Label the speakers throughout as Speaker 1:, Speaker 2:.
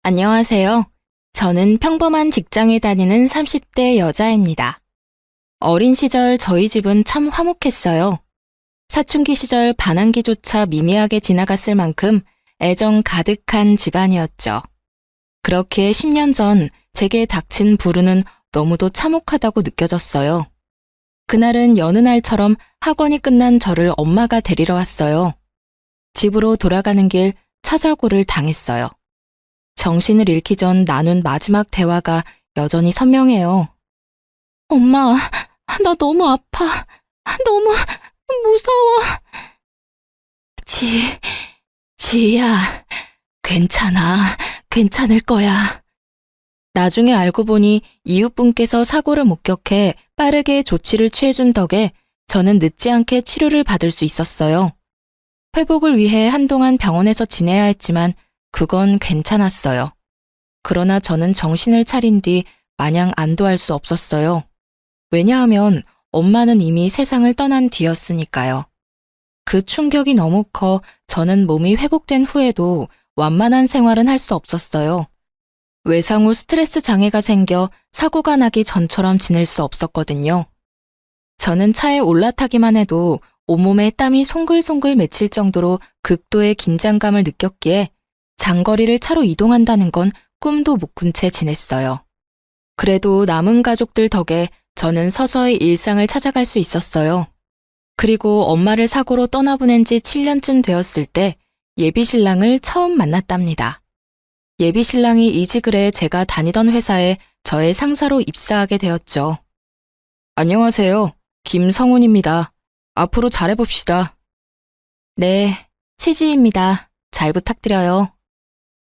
Speaker 1: 안녕하세요. 저는 평범한 직장에 다니는 30대 여자입니다. 어린 시절 저희 집은 참 화목했어요. 사춘기 시절 반항기조차 미미하게 지나갔을 만큼 애정 가득한 집안이었죠. 그렇게 10년 전 제게 닥친 불운은 너무도 참혹하다고 느껴졌어요. 그날은 여느 날처럼 학원이 끝난 저를 엄마가 데리러 왔어요. 집으로 돌아가는 길 차사고를 당했어요. 정신을 잃기 전 나눈 마지막 대화가 여전히 선명해요. 엄마, 나 너무 아파. 너무 무서워. 지희야, 괜찮아. 괜찮을 거야. 나중에 알고 보니 이웃분께서 사고를 목격해 빠르게 조치를 취해준 덕에 저는 늦지 않게 치료를 받을 수 있었어요. 회복을 위해 한동안 병원에서 지내야 했지만 그건 괜찮았어요. 그러나 저는 정신을 차린 뒤 마냥 안도할 수 없었어요. 왜냐하면 엄마는 이미 세상을 떠난 뒤였으니까요. 그 충격이 너무 커 저는 몸이 회복된 후에도 완만한 생활은 할 수 없었어요. 외상 후 스트레스 장애가 생겨 사고가 나기 전처럼 지낼 수 없었거든요. 저는 차에 올라타기만 해도 온몸에 땀이 송글송글 맺힐 정도로 극도의 긴장감을 느꼈기에 장거리를 차로 이동한다는 건 꿈도 못 꾼 채 지냈어요. 그래도 남은 가족들 덕에 저는 서서히 일상을 찾아갈 수 있었어요. 그리고 엄마를 사고로 떠나보낸 지 7년쯤 되었을 때 예비신랑을 처음 만났답니다. 예비신랑이 이직을 해 제가 다니던 회사에 저의 상사로 입사하게 되었죠. 안녕하세요. 김성훈입니다. 앞으로 잘해봅시다. 네, 최지희입니다. 잘 부탁드려요.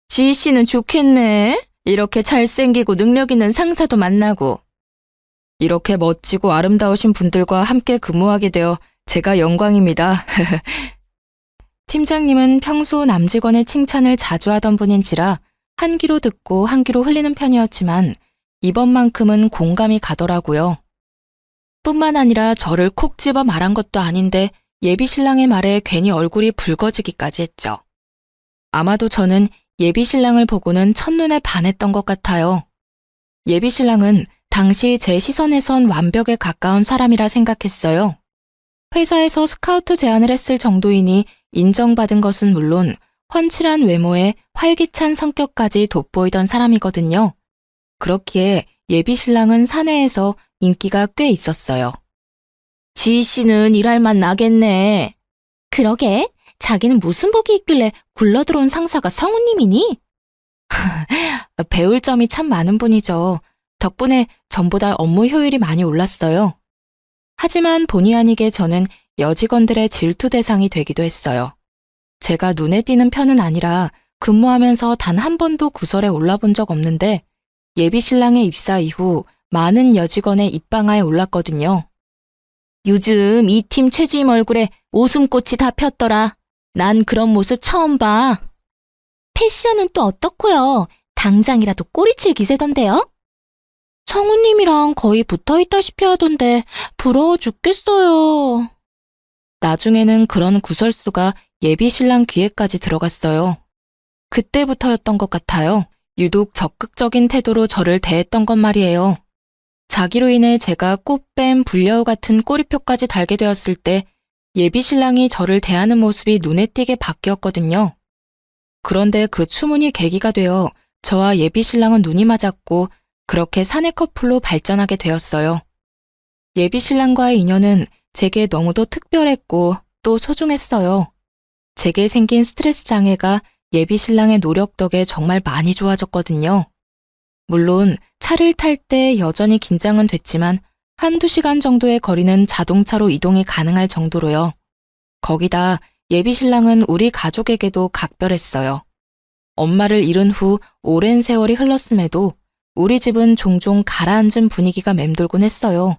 Speaker 1: 지희 씨는 좋겠네. 이렇게 잘생기고 능력 있는 상사도 만나고. 이렇게 멋지고 아름다우신 분들과 함께 근무하게 되어 제가 영광입니다. 팀장님은 평소 남직원의 칭찬을 자주 하던 분인지라 한 귀로 듣고 한 귀로 흘리는 편이었지만 이번만큼은 공감이 가더라고요. 뿐만 아니라 저를 콕 집어 말한 것도 아닌데 예비신랑의 말에 괜히 얼굴이 붉어지기까지 했죠. 아마도 저는 예비신랑을 보고는 첫눈에 반했던 것 같아요. 예비신랑은 당시 제 시선에선 완벽에 가까운 사람이라 생각했어요. 회사에서 스카우트 제안을 했을 정도이니 인정받은 것은 물론 훤칠한 외모에 활기찬 성격까지 돋보이던 사람이거든요. 그렇기에 예비신랑은 사내에서 인기가 꽤 있었어요. 지희 씨는 일할 맛 나겠네. 그러게, 자기는 무슨 복이 있길래 굴러들어온 상사가 성우님이니? 배울 점이 참 많은 분이죠. 덕분에 전보다 업무 효율이 많이 올랐어요. 하지만 본의 아니게 저는 여직원들의 질투 대상이 되기도 했어요. 제가 눈에 띄는 편은 아니라 근무하면서 단 한 번도 구설에 올라본 적 없는데 예비신랑의 입사 이후 많은 여직원의 입방아에 올랐거든요. 요즘 이 팀 최주임 얼굴에 웃음꽃이 다 폈더라. 난 그런 모습 처음 봐. 패션은 또 어떻고요? 당장이라도 꼬리칠 기세던데요? 성우님이랑 거의 붙어있다시피 하던데 부러워 죽겠어요. 나중에는 그런 구설수가 예비신랑 귀에까지 들어갔어요. 그때부터였던 것 같아요. 유독 적극적인 태도로 저를 대했던 것 말이에요. 자기로 인해 제가 꽃뱀, 불려우 같은 꼬리표까지 달게 되었을 때 예비신랑이 저를 대하는 모습이 눈에 띄게 바뀌었거든요. 그런데 그 추문이 계기가 되어 저와 예비신랑은 눈이 맞았고 그렇게 사내 커플로 발전하게 되었어요. 예비신랑과의 인연은 제게 너무도 특별했고 또 소중했어요. 제게 생긴 스트레스 장애가 예비신랑의 노력 덕에 정말 많이 좋아졌거든요. 물론 차를 탈 때 여전히 긴장은 됐지만 한두 시간 정도의 거리는 자동차로 이동이 가능할 정도로요. 거기다 예비신랑은 우리 가족에게도 각별했어요. 엄마를 잃은 후 오랜 세월이 흘렀음에도 우리 집은 종종 가라앉은 분위기가 맴돌곤 했어요.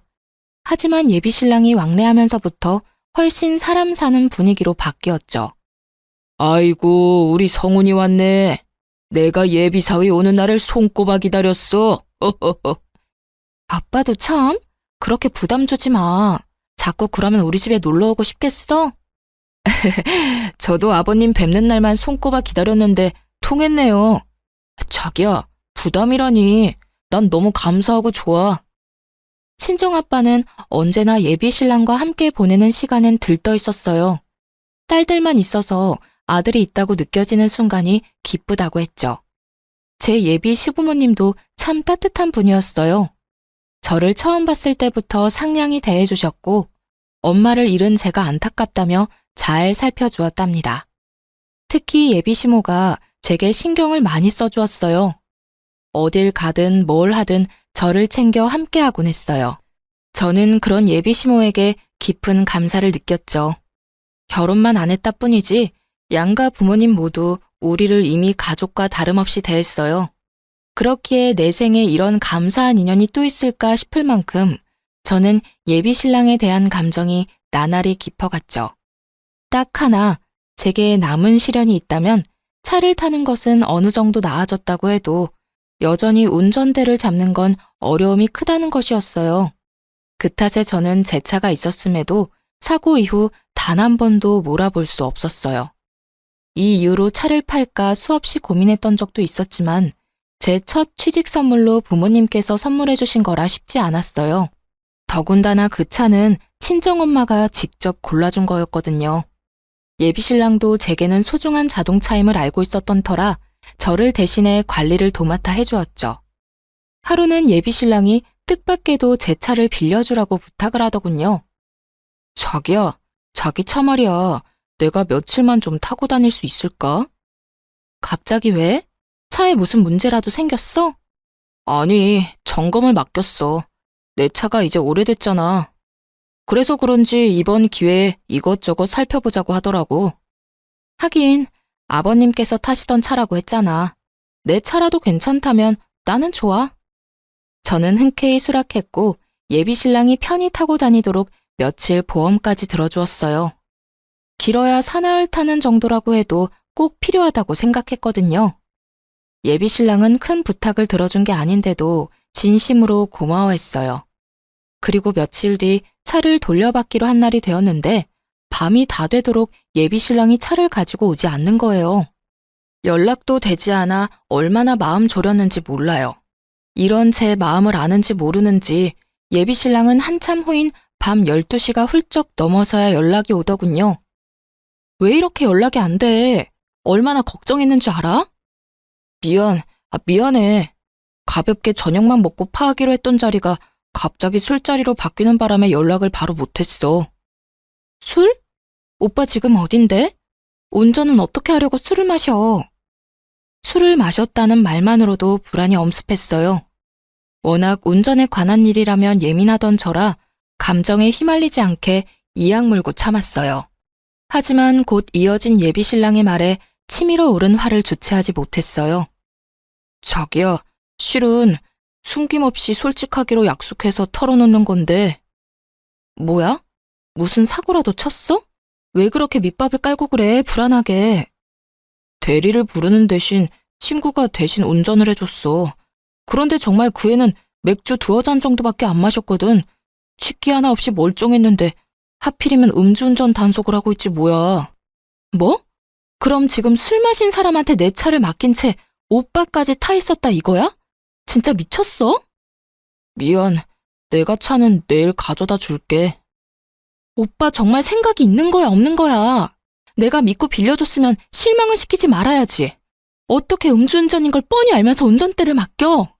Speaker 1: 하지만 예비신랑이 왕래하면서부터 훨씬 사람 사는 분위기로 바뀌었죠. 아이고, 우리 성훈이 왔네. 내가 예비사위 오는 날을 손꼽아 기다렸어. 아빠도 참, 그렇게 부담 주지 마. 자꾸 그러면 우리 집에 놀러 오고 싶겠어? 저도 아버님 뵙는 날만 손꼽아 기다렸는데 통했네요. 자기야, 부담이라니. 난 너무 감사하고 좋아. 친정아빠는 언제나 예비 신랑과 함께 보내는 시간엔 들떠 있었어요. 딸들만 있어서 아들이 있다고 느껴지는 순간이 기쁘다고 했죠. 제 예비 시부모님도 참 따뜻한 분이었어요. 저를 처음 봤을 때부터 상냥히 대해주셨고 엄마를 잃은 제가 안타깝다며 잘 살펴주었답니다. 특히 예비 시모가 제게 신경을 많이 써주었어요. 어딜 가든 뭘 하든 저를 챙겨 함께하곤 했어요. 저는 그런 예비 시모에게 깊은 감사를 느꼈죠. 결혼만 안 했다 뿐이지 양가 부모님 모두 우리를 이미 가족과 다름없이 대했어요. 그렇기에 내 생에 이런 감사한 인연이 또 있을까 싶을 만큼 저는 예비 신랑에 대한 감정이 나날이 깊어갔죠. 딱 하나, 제게 남은 시련이 있다면 차를 타는 것은 어느 정도 나아졌다고 해도 여전히 운전대를 잡는 건 어려움이 크다는 것이었어요. 그 탓에 저는 제 차가 있었음에도 사고 이후 단 한 번도 몰아볼 수 없었어요. 이 이유로 차를 팔까 수없이 고민했던 적도 있었지만 제 첫 취직 선물로 부모님께서 선물해 주신 거라 쉽지 않았어요. 더군다나 그 차는 친정엄마가 직접 골라준 거였거든요. 예비신랑도 제게는 소중한 자동차임을 알고 있었던 터라 저를 대신해 관리를 도맡아 해주었죠. 하루는 예비신랑이 뜻밖에도 제 차를 빌려주라고 부탁을 하더군요. 자기야, 자기 차 말이야. 내가 며칠만 좀 타고 다닐 수 있을까? 갑자기 왜? 차에 무슨 문제라도 생겼어? 아니, 점검을 맡겼어. 내 차가 이제 오래됐잖아. 그래서 그런지 이번 기회에 이것저것 살펴보자고 하더라고. 하긴 아버님께서 타시던 차라고 했잖아. 내 차라도 괜찮다면 나는 좋아. 저는 흔쾌히 수락했고 예비신랑이 편히 타고 다니도록 며칠 보험까지 들어주었어요. 길어야 사나흘 타는 정도라고 해도 꼭 필요하다고 생각했거든요. 예비신랑은 큰 부탁을 들어준 게 아닌데도 진심으로 고마워했어요. 그리고 며칠 뒤 차를 돌려받기로 한 날이 되었는데 밤이 다 되도록 예비신랑이 차를 가지고 오지 않는 거예요. 연락도 되지 않아 얼마나 마음 졸였는지 몰라요. 이런 제 마음을 아는지 모르는지 예비신랑은 한참 후인 밤 12시가 훌쩍 넘어서야 연락이 오더군요. 왜 이렇게 연락이 안 돼? 얼마나 걱정했는 줄 알아? 미안해. 가볍게 저녁만 먹고 파하기로 했던 자리가 갑자기 술자리로 바뀌는 바람에 연락을 바로 못했어. 술? 오빠 지금 어딘데? 운전은 어떻게 하려고 술을 마셔? 술을 마셨다는 말만으로도 불안이 엄습했어요. 워낙 운전에 관한 일이라면 예민하던 저라 감정에 휘말리지 않게 이악 물고 참았어요. 하지만 곧 이어진 예비신랑의 말에 치밀어 오른 화를 주체하지 못했어요. 자기야, 실은 숨김없이 솔직하기로 약속해서 털어놓는 건데. 뭐야? 무슨 사고라도 쳤어? 왜 그렇게 밑밥을 깔고 그래, 불안하게. 대리를 부르는 대신 친구가 대신 운전을 해줬어. 그런데 정말 그 애는 맥주 2잔 정도밖에 안 마셨거든. 취기 하나 없이 멀쩡했는데 하필이면 음주운전 단속을 하고 있지 뭐야. 뭐? 그럼 지금 술 마신 사람한테 내 차를 맡긴 채 오빠까지 타 있었다 이거야? 진짜 미쳤어? 미안, 내가 차는 내일 가져다 줄게. 오빠 정말 생각이 있는 거야, 없는 거야? 내가 믿고 빌려줬으면 실망을 시키지 말아야지. 어떻게 음주운전인 걸 뻔히 알면서 운전대를 맡겨?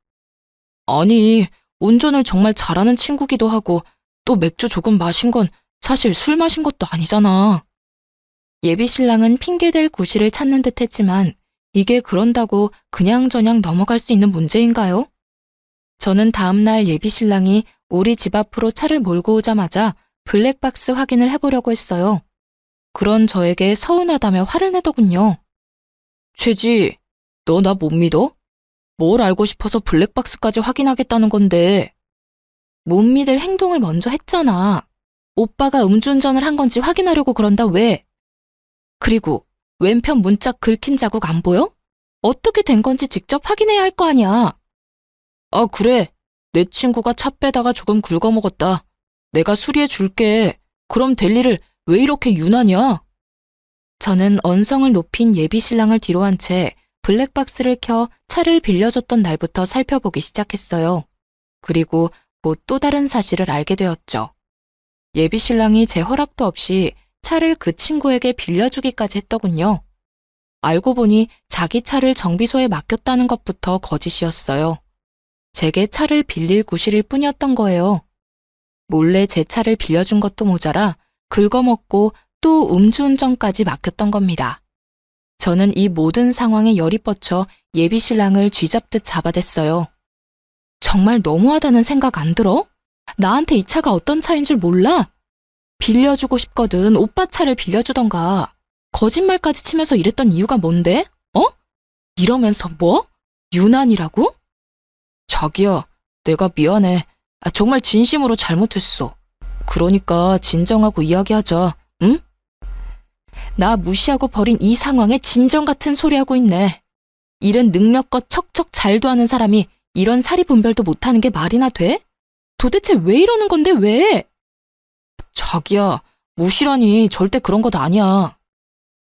Speaker 1: 아니, 운전을 정말 잘하는 친구기도 하고 또 맥주 조금 마신 건 사실 술 마신 것도 아니잖아. 예비신랑은 핑계댈 구실을 찾는 듯 했지만 이게 그런다고 그냥저냥 넘어갈 수 있는 문제인가요? 저는 다음날 예비신랑이 우리 집 앞으로 차를 몰고 오자마자 블랙박스 확인을 해보려고 했어요. 그런 저에게 서운하다며 화를 내더군요. 최지, 너 나 못 믿어? 뭘 알고 싶어서 블랙박스까지 확인하겠다는 건데. 못 믿을 행동을 먼저 했잖아. 오빠가 음주운전을 한 건지 확인하려고 그런다 왜? 그리고 왼편 문짝 긁힌 자국 안 보여? 어떻게 된 건지 직접 확인해야 할 거 아니야. 아, 그래. 내 친구가 차 빼다가 조금 긁어먹었다. 내가 수리해 줄게. 그럼 될 일을 왜 이렇게 유난이야? 저는 언성을 높인 예비신랑을 뒤로 한 채 블랙박스를 켜 차를 빌려줬던 날부터 살펴보기 시작했어요. 그리고 곧 또 다른 사실을 알게 되었죠. 예비 신랑이 제 허락도 없이 차를 그 친구에게 빌려주기까지 했더군요. 알고 보니 자기 차를 정비소에 맡겼다는 것부터 거짓이었어요. 제게 차를 빌릴 구실일 뿐이었던 거예요. 몰래 제 차를 빌려준 것도 모자라 긁어먹고 또 음주운전까지 맡겼던 겁니다. 저는 이 모든 상황에 열이 뻗쳐 예비 신랑을 쥐잡듯 잡아댔어요. 정말 너무하다는 생각 안 들어? 나한테 이 차가 어떤 차인 줄 몰라? 빌려주고 싶거든 오빠 차를 빌려주던가. 거짓말까지 치면서 이랬던 이유가 뭔데? 이러면서 뭐? 유난이라고? 자기야, 내가 미안해. 정말 진심으로 잘못했어. 그러니까 진정하고 이야기하자, 응? 나 무시하고 버린 이 상황에 진정 같은 소리 하고 있네. 일은 능력껏 척척 잘도 하는 사람이 이런 사리 분별도 못하는 게 말이나 돼? 도대체 왜 이러는 건데 왜? 자기야, 무시라니 절대 그런 것 아니야.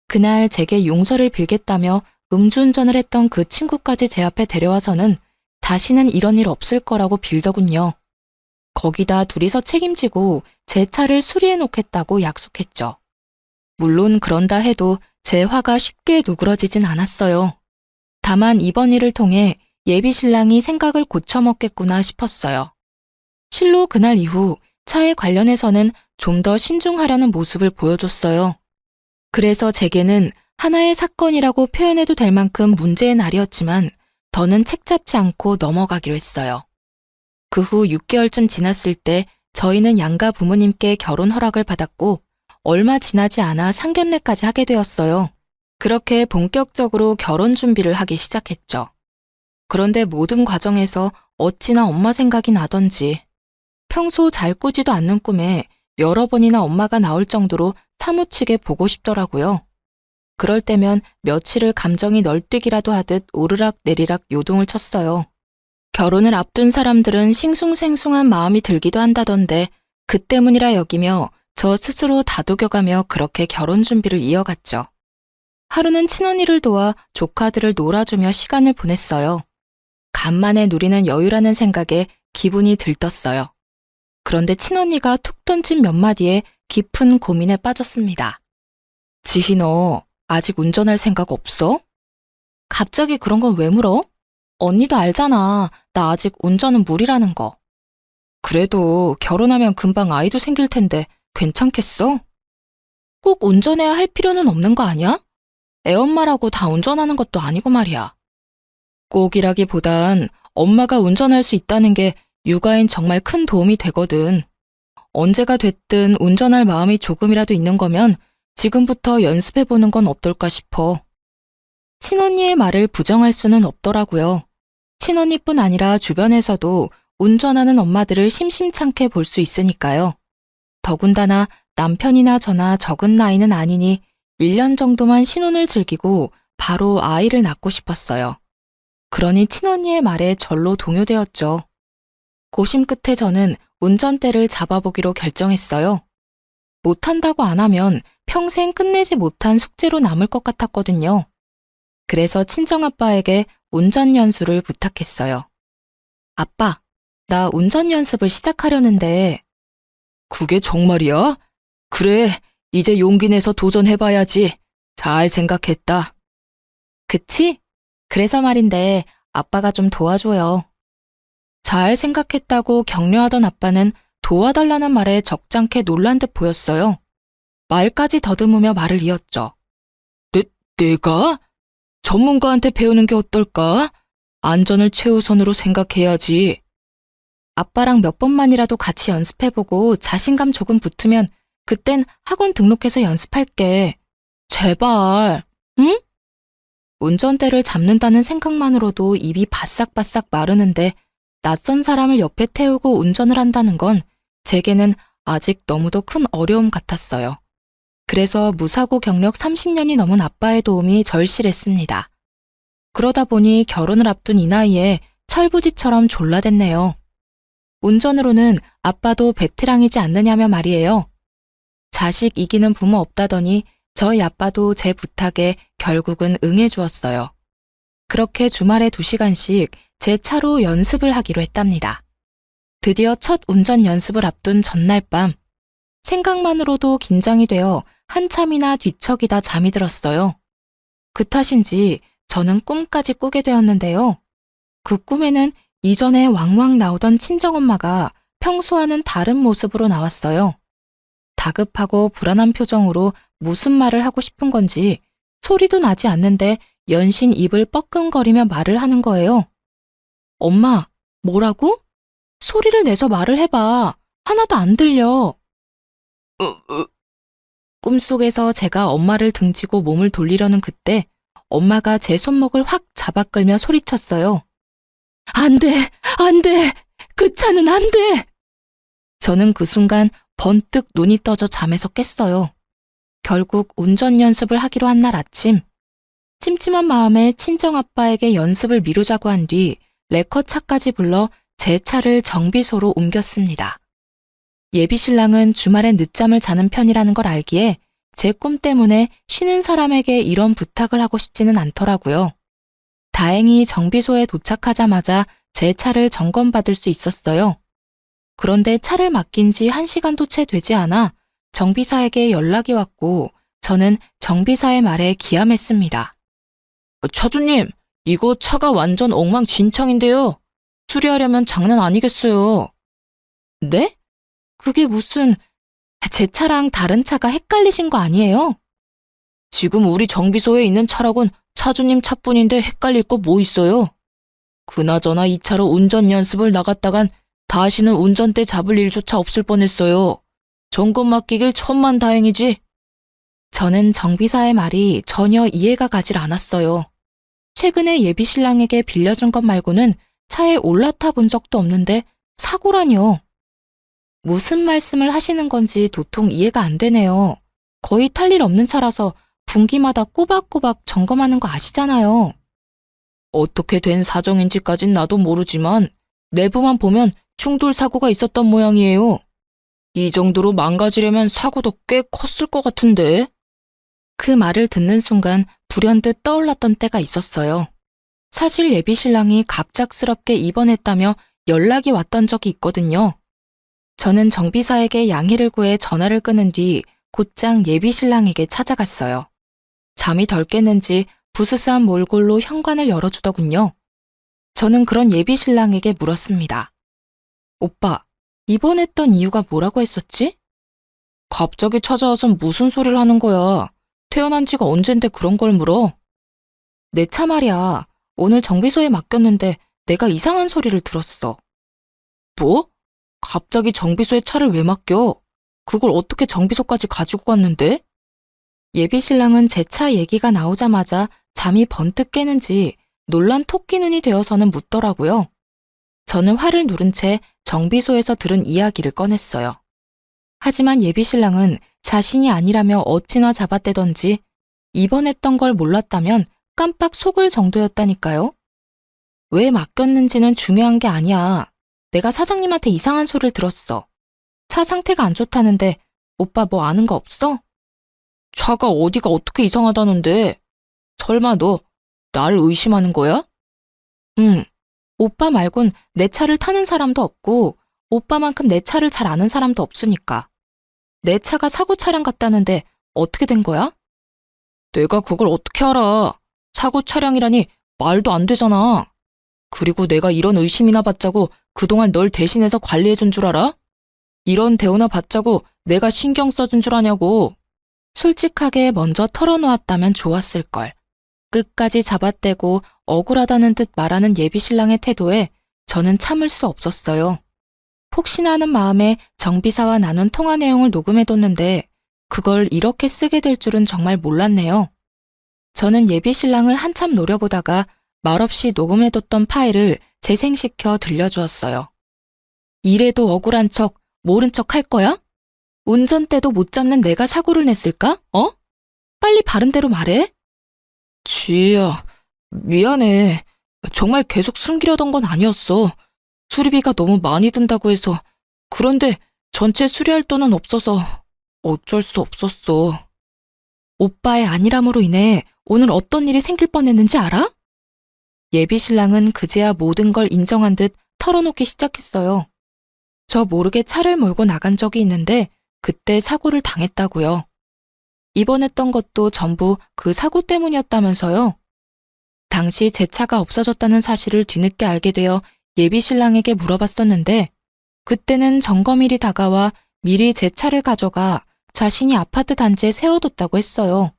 Speaker 1: 그날 제게 용서를 빌겠다며 음주운전을 했던 그 친구까지 제 앞에 데려와서는 다시는 이런 일 없을 거라고 빌더군요. 거기다 둘이서 책임지고 제 차를 수리해 놓겠다고 약속했죠. 물론 그런다 해도 제 화가 쉽게 누그러지진 않았어요. 다만 이번 일을 통해 예비 신랑이 생각을 고쳐먹겠구나 싶었어요. 실로 그날 이후 차에 관련해서는 좀 더 신중하려는 모습을 보여줬어요. 그래서 제게는 하나의 사건이라고 표현해도 될 만큼 문제의 날이었지만 더는 책잡지 않고 넘어가기로 했어요. 그 후 6개월쯤 지났을 때 저희는 양가 부모님께 결혼 허락을 받았고 얼마 지나지 않아 상견례까지 하게 되었어요. 그렇게 본격적으로 결혼 준비를 하기 시작했죠. 그런데 모든 과정에서 어찌나 엄마 생각이 나던지 평소 잘 꾸지도 않는 꿈에 여러 번이나 엄마가 나올 정도로 사무치게 보고 싶더라고요. 그럴 때면 며칠을 감정이 널뛰기라도 하듯 오르락 내리락 요동을 쳤어요. 결혼을 앞둔 사람들은 싱숭생숭한 마음이 들기도 한다던데 그 때문이라 여기며 저 스스로 다독여가며 그렇게 결혼 준비를 이어갔죠. 하루는 친언니를 도와 조카들을 놀아주며 시간을 보냈어요. 간만에 누리는 여유라는 생각에 기분이 들떴어요. 그런데 친언니가 툭 던진 몇 마디에 깊은 고민에 빠졌습니다. 지희 너 아직 운전할 생각 없어? 갑자기 그런 건 왜 물어? 언니도 알잖아. 나 아직 운전은 무리라는 거. 그래도 결혼하면 금방 아이도 생길 텐데 괜찮겠어? 꼭 운전해야 할 필요는 없는 거 아니야? 애엄마라고 다 운전하는 것도 아니고 말이야. 꼭이라기보단 엄마가 운전할 수 있다는 게 육아엔 정말 큰 도움이 되거든. 언제가 됐든 운전할 마음이 조금이라도 있는 거면 지금부터 연습해보는 건 어떨까 싶어. 친언니의 말을 부정할 수는 없더라고요. 친언니뿐 아니라 주변에서도 운전하는 엄마들을 심심찮게 볼 수 있으니까요. 더군다나 남편이나 저나 적은 나이는 아니니 1년 정도만 신혼을 즐기고 바로 아이를 낳고 싶었어요. 그러니 친언니의 말에 절로 동요되었죠. 고심 끝에 저는 운전대를 잡아보기로 결정했어요. 못한다고 안 하면 평생 끝내지 못한 숙제로 남을 것 같았거든요. 그래서 친정아빠에게 운전 연수를 부탁했어요. 아빠, 나 운전 연습을 시작하려는데. 그게 정말이야? 그래, 이제 용기 내서 도전해봐야지. 잘 생각했다. 그치? 그래서 말인데 아빠가 좀 도와줘요. 잘 생각했다고 격려하던 아빠는 도와달라는 말에 적잖게 놀란 듯 보였어요. 말까지 더듬으며 말을 이었죠. 내가? 전문가한테 배우는 게 어떨까? 안전을 최우선으로 생각해야지. 아빠랑 몇 번만이라도 같이 연습해보고 자신감 조금 붙으면 그땐 학원 등록해서 연습할게. 제발, 응? 운전대를 잡는다는 생각만으로도 입이 바싹바싹 마르는데 낯선 사람을 옆에 태우고 운전을 한다는 건 제게는 아직 너무도 큰 어려움 같았어요. 그래서 무사고 경력 30년이 넘은 아빠의 도움이 절실했습니다. 그러다 보니 결혼을 앞둔 이 나이에 철부지처럼 졸라댔네요. 운전으로는 아빠도 베테랑이지 않느냐며 말이에요. 자식 이기는 부모 없다더니 저희 아빠도 제 부탁에 결국은 응해주었어요. 그렇게 주말에 2시간씩 제 차로 연습을 하기로 했답니다. 드디어 첫 운전 연습을 앞둔 전날 밤, 생각만으로도 긴장이 되어 한참이나 뒤척이다 잠이 들었어요. 그 탓인지 저는 꿈까지 꾸게 되었는데요. 그 꿈에는 이전에 왕왕 나오던 친정엄마가 평소와는 다른 모습으로 나왔어요. 다급하고 불안한 표정으로 무슨 말을 하고 싶은 건지 소리도 나지 않는데 연신 입을 뻐끔거리며 말을 하는 거예요. 엄마, 뭐라고? 소리를 내서 말을 해봐. 하나도 안 들려. 꿈속에서 제가 엄마를 등지고 몸을 돌리려는 그때 엄마가 제 손목을 확 잡아 끌며 소리쳤어요. 안 돼! 안 돼! 그 차는 안 돼! 저는 그 순간 번뜩 눈이 떠져 잠에서 깼어요. 결국 운전 연습을 하기로 한 날 아침, 찜찜한 마음에 친정아빠에게 연습을 미루자고 한 뒤 레커차까지 불러 제 차를 정비소로 옮겼습니다. 예비신랑은 주말엔 늦잠을 자는 편이라는 걸 알기에 제 꿈 때문에 쉬는 사람에게 이런 부탁을 하고 싶지는 않더라고요. 다행히 정비소에 도착하자마자 제 차를 점검받을 수 있었어요. 그런데 차를 맡긴 지 1시간도 채 되지 않아 정비사에게 연락이 왔고 저는 정비사의 말에 기함했습니다. 차주님, 이거 차가 완전 엉망진창인데요. 수리하려면 장난 아니겠어요. 네? 그게 무슨... 제 차랑 다른 차가 헷갈리신 거 아니에요? 지금 우리 정비소에 있는 차라곤 차주님 차뿐인데 헷갈릴 거 뭐 있어요? 그나저나 이 차로 운전 연습을 나갔다간 다시는 운전대 잡을 일조차 없을 뻔했어요. 점검 맡기길 천만다행이지. 저는 정비사의 말이 전혀 이해가 가질 않았어요. 최근에 예비신랑에게 빌려준 것 말고는 차에 올라타 본 적도 없는데 사고라니요. 무슨 말씀을 하시는 건지 도통 이해가 안 되네요. 거의 탈 일 없는 차라서 분기마다 꼬박꼬박 점검하는 거 아시잖아요. 어떻게 된 사정인지까진 나도 모르지만 내부만 보면 충돌 사고가 있었던 모양이에요. 이 정도로 망가지려면 사고도 꽤 컸을 것 같은데. 그 말을 듣는 순간 불현듯 떠올랐던 때가 있었어요. 사실 예비신랑이 갑작스럽게 입원했다며 연락이 왔던 적이 있거든요. 저는 정비사에게 양해를 구해 전화를 끊은 뒤 곧장 예비신랑에게 찾아갔어요. 잠이 덜 깼는지 부스스한 몰골로 현관을 열어주더군요. 저는 그런 예비신랑에게 물었습니다. 오빠, 입원했던 이유가 뭐라고 했었지? 갑자기 찾아와선 무슨 소리를 하는 거야. 태어난 지가 언젠데 그런 걸 물어? 내 차 말이야. 오늘 정비소에 맡겼는데 내가 이상한 소리를 들었어. 뭐? 갑자기 정비소에 차를 왜 맡겨? 그걸 어떻게 정비소까지 가지고 갔는데? 예비신랑은 제 차 얘기가 나오자마자 잠이 번뜩 깨는지 놀란 토끼 눈이 되어서는 묻더라고요. 저는 화를 누른 채 정비소에서 들은 이야기를 꺼냈어요. 하지만 예비신랑은 자신이 아니라며 어찌나 잡아떼던지 입원했던 걸 몰랐다면 깜빡 속을 정도였다니까요. 왜 맡겼는지는 중요한 게 아니야. 내가 사장님한테 이상한 소리를 들었어. 차 상태가 안 좋다는데 오빠 뭐 아는 거 없어? 차가 어디가 어떻게 이상하다는데? 설마 너 날 의심하는 거야? 응. 오빠 말곤 내 차를 타는 사람도 없고 오빠만큼 내 차를 잘 아는 사람도 없으니까. 내 차가 사고 차량 같다는데 어떻게 된 거야? 내가 그걸 어떻게 알아? 사고 차량이라니 말도 안 되잖아. 그리고 내가 이런 의심이나 받자고 그동안 널 대신해서 관리해준 줄 알아? 이런 대우나 받자고 내가 신경 써준 줄 아냐고. 솔직하게 먼저 털어놓았다면 좋았을걸. 끝까지 잡아떼고 억울하다는 듯 말하는 예비신랑의 태도에 저는 참을 수 없었어요. 혹시나 하는 마음에 정비사와 나눈 통화 내용을 녹음해뒀는데 그걸 이렇게 쓰게 될 줄은 정말 몰랐네요. 저는 예비신랑을 한참 노려보다가 말없이 녹음해뒀던 파일을 재생시켜 들려주었어요. 이래도 억울한 척, 모른 척 할 거야? 운전대도 못 잡는 내가 사고를 냈을까? 빨리 바른 대로 말해. 지희야, 미안해. 정말 계속 숨기려던 건 아니었어. 수리비가 너무 많이 든다고 해서. 그런데 전체 수리할 돈은 없어서 어쩔 수 없었어. 오빠의 안일함으로 인해 오늘 어떤 일이 생길 뻔했는지 알아? 예비 신랑은 그제야 모든 걸 인정한 듯 털어놓기 시작했어요. 저 모르게 차를 몰고 나간 적이 있는데 그때 사고를 당했다고요. 입원했던 것도 전부 그 사고 때문이었다면서요. 당시 제 차가 없어졌다는 사실을 뒤늦게 알게 되어 예비 신랑에게 물어봤었는데 그때는 점검일이 다가와 미리 제 차를 가져가 자신이 아파트 단지에 세워뒀다고 했어요.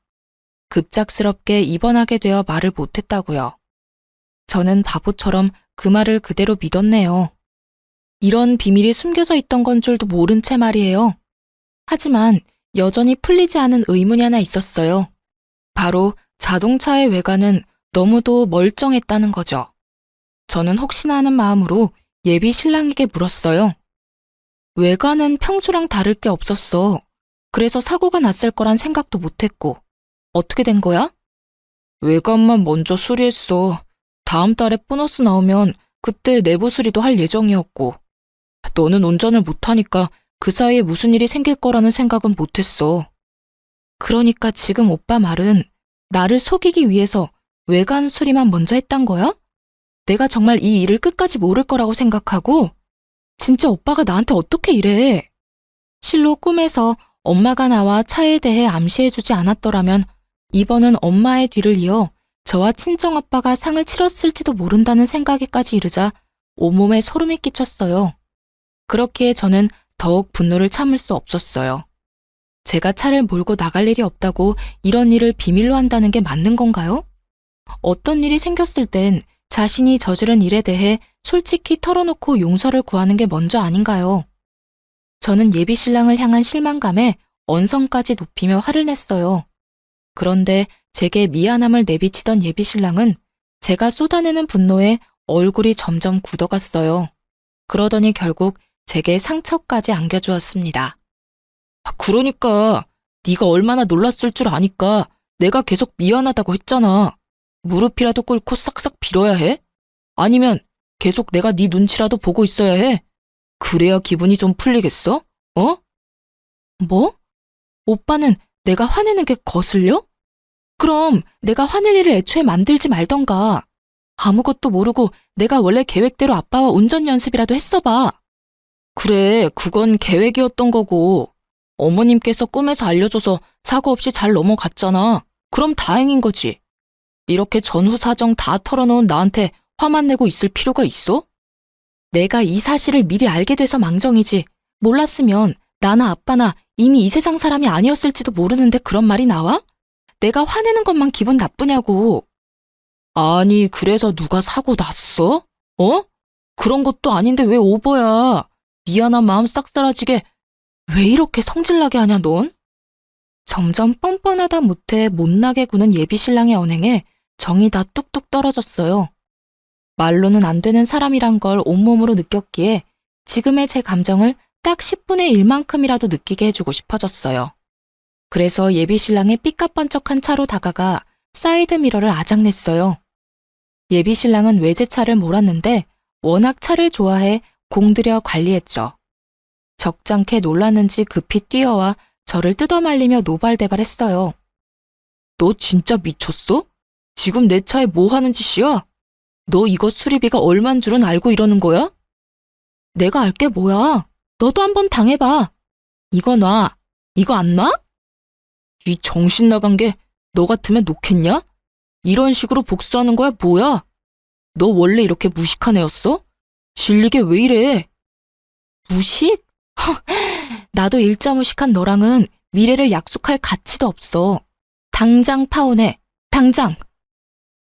Speaker 1: 급작스럽게 입원하게 되어 말을 못했다고요. 저는 바보처럼 그 말을 그대로 믿었네요. 이런 비밀이 숨겨져 있던 건 줄도 모른 채 말이에요. 하지만 여전히 풀리지 않은 의문이 하나 있었어요. 바로 자동차의 외관은 너무도 멀쩡했다는 거죠. 저는 혹시나 하는 마음으로 예비 신랑에게 물었어요. 외관은 평소랑 다를 게 없었어. 그래서 사고가 났을 거란 생각도 못했고. 어떻게 된 거야? 외관만 먼저 수리했어. 다음 달에 보너스 나오면 그때 내부 수리도 할 예정이었고. 너는 운전을 못하니까 그 사이에 무슨 일이 생길 거라는 생각은 못했어. 그러니까 지금 오빠 말은 나를 속이기 위해서 외관 수리만 먼저 했단 거야? 내가 정말 이 일을 끝까지 모를 거라고 생각하고? 진짜 오빠가 나한테 어떻게 이래? 실로 꿈에서 엄마가 나와 차에 대해 암시해주지 않았더라면 이번은 엄마의 뒤를 이어 저와 친정아빠가 상을 치렀을지도 모른다는 생각에까지 이르자 온몸에 소름이 끼쳤어요. 그렇기에 저는 더욱 분노를 참을 수 없었어요. 제가 차를 몰고 나갈 일이 없다고 이런 일을 비밀로 한다는 게 맞는 건가요? 어떤 일이 생겼을 땐 자신이 저지른 일에 대해 솔직히 털어놓고 용서를 구하는 게 먼저 아닌가요? 저는 예비 신랑을 향한 실망감에 언성까지 높이며 화를 냈어요. 그런데 제게 미안함을 내비치던 예비 신랑은 제가 쏟아내는 분노에 얼굴이 점점 굳어갔어요. 그러더니 결국 제게 상처까지 안겨주었습니다. 그러니까 네가 얼마나 놀랐을 줄 아니까 내가 계속 미안하다고 했잖아. 무릎이라도 꿇고 싹싹 빌어야 해? 아니면 계속 내가 네 눈치라도 보고 있어야 해? 그래야 기분이 좀 풀리겠어? 어? 뭐? 오빠는 내가 화내는 게 거슬려? 그럼 내가 화낼 일을 애초에 만들지 말던가. 아무것도 모르고 내가 원래 계획대로 아빠와 운전 연습이라도 했어봐. 그래, 그건 계획이었던 거고. 어머님께서 꿈에서 알려줘서 사고 없이 잘 넘어갔잖아. 그럼 다행인 거지. 이렇게 전후 사정 다 털어놓은 나한테 화만 내고 있을 필요가 있어? 내가 이 사실을 미리 알게 돼서 망정이지. 몰랐으면 나나 아빠나 이미 이 세상 사람이 아니었을지도 모르는데 그런 말이 나와? 내가 화내는 것만 기분 나쁘냐고. 아니, 그래서 누가 사고 났어? 어? 그런 것도 아닌데 왜 오버야? 미안한 마음 싹 사라지게 왜 이렇게 성질나게 하냐 넌? 점점 뻔뻔하다 못해 못나게 구는 예비 신랑의 언행에 정이 다 뚝뚝 떨어졌어요. 말로는 안 되는 사람이란 걸 온몸으로 느꼈기에 지금의 제 감정을 딱 10분의 1만큼이라도 느끼게 해주고 싶어졌어요. 그래서 예비 신랑의 삐까뻔쩍한 차로 다가가 사이드 미러를 아작냈어요. 예비 신랑은 외제차를 몰았는데 워낙 차를 좋아해 공들여 관리했죠. 적잖게 놀랐는지 급히 뛰어와 저를 뜯어말리며 노발대발했어요. 너 진짜 미쳤어? 지금 내 차에 뭐 하는 짓이야? 너 이거 수리비가 얼만 줄은 알고 이러는 거야? 내가 알게 뭐야? 너도 한번 당해봐. 이거 놔. 이거 안 놔? 이 정신 나간 게 너 같으면 놓겠냐? 이런 식으로 복수하는 거야 뭐야? 너 원래 이렇게 무식한 애였어? 질리게 왜 이래? 무식? 나도 일자 무식한 너랑은 미래를 약속할 가치도 없어. 당장 파혼해. 당장!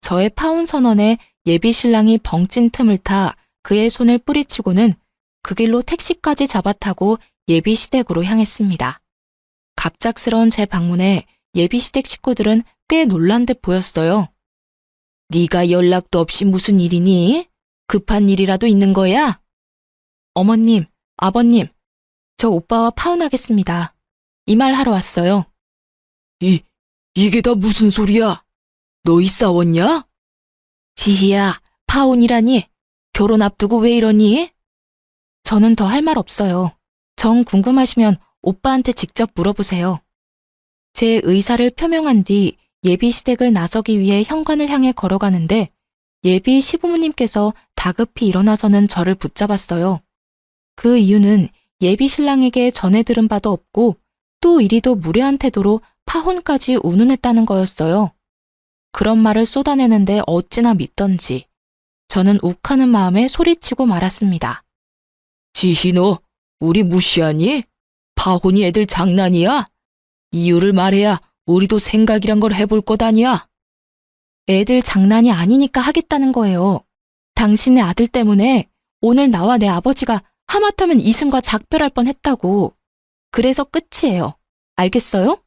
Speaker 1: 저의 파혼 선언에 예비 신랑이 벙찐 틈을 타 그의 손을 뿌리치고는 그 길로 택시까지 잡아타고 예비 시댁으로 향했습니다. 갑작스러운 제 방문에 예비 시댁 식구들은 꽤 놀란 듯 보였어요. 네가 연락도 없이 무슨 일이니? 급한 일이라도 있는 거야? 어머님, 아버님, 저 오빠와 파혼하겠습니다. 이 말 하러 왔어요.
Speaker 2: 이게 다 무슨 소리야? 너희 싸웠냐?
Speaker 1: 지희야, 파혼이라니? 결혼 앞두고 왜 이러니? 저는 더 할 말 없어요. 정 궁금하시면 오빠한테 직접 물어보세요. 제 의사를 표명한 뒤 예비 시댁을 나서기 위해 현관을 향해 걸어가는데 예비 시부모님께서 다급히 일어나서는 저를 붙잡았어요. 그 이유는 예비 신랑에게 전해 들은 바도 없고 또 이리도 무례한 태도로 파혼까지 운운했다는 거였어요. 그런 말을 쏟아내는데 어찌나 밉던지 저는 욱하는 마음에 소리치고 말았습니다.
Speaker 2: 지희 너 우리 무시하니? 파혼이 애들 장난이야? 이유를 말해야 우리도 생각이란 걸 해볼 것 아니야?
Speaker 1: 애들 장난이 아니니까 하겠다는 거예요. 당신의 아들 때문에 오늘 나와 내 아버지가 하마터면 이승과 작별할 뻔했다고. 그래서 끝이에요. 알겠어요?